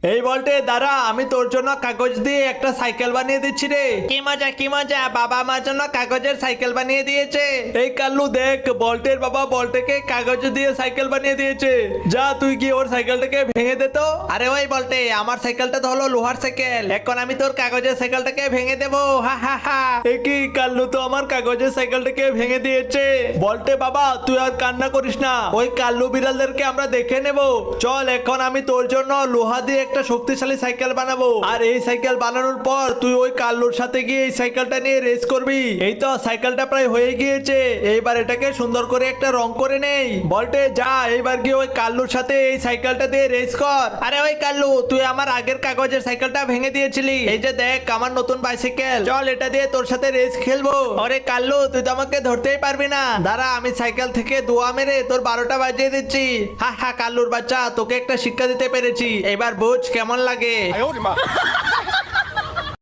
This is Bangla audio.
এই বলটে দাঁড়া, আমি তোর জন্য কাগজ দিয়ে একটা সাইকেল বানিয়ে দিচ্ছি রে। কি মজা কি মজা, বাবা আমার জন্য কাগজের সাইকেল বানিয়ে দিয়েছে। এই কাল্লু দেখ, বলটের বাবা বলটেকে কাগজ দিয়ে সাইকেল বানিয়ে দিয়েছে। যা তুই কি ওর সাইকেলটাকে ভেঙে দে তো। আরে ওই বলটে, আমার সাইকেলটা তো হলো লোহার সাইকেল, এখন আমি তোর কাগজের সাইকেলটাকে ভেঙে দেবো। হা হা হা। এ কি, কাল্লু তো আমার কাগজের সাইকেলটাকে ভেঙে দিয়েছে। বলটে বাবা তুই আর কান্না করিস না, ওই কাল্লু বিড়ালদেরকে আমরা দেখে নেব। চল, এখন আমি তোর জন্য লোহা দিয়ে একটা শক্তিশালী সাইকেল বানাবো, আর এই সাইকেল বানানোর পর তুই ওই কাল্লুর সাথে গিয়ে এই সাইকেলটা নিয়ে রেস করবি। এই তো সাইকেলটা প্রায় হয়ে গিয়েছে, এইবার এটাকে সুন্দর করে একটা রং করে নেই। বলটে যা, এইবার গিয়ে ওই কাল্লুর সাথে এই সাইকেলটা দিয়ে রেস কর। আরে ওই কাল্লু, তুই আমার আগের কাগজের সাইকেলটা ভেঙে দিয়েছিলি, এই যে দেখ আমার নতুন বাইসাইকেল, চল এটা দিয়ে তোর সাথে রেস খেলবো। আরে কাল্লু, তুই তো আমাকে ধরতেই পারবি না, দাঁড়া আমি সাইকেল থেকে দোয়া মেরে তোর 12টা বাজিয়ে দিচ্ছি। হা হা, কাল্লুর বাচ্চা, তোকে একটা শিক্ষা দিতে পেরেছি, এবার বুঝ কেমন লাগে।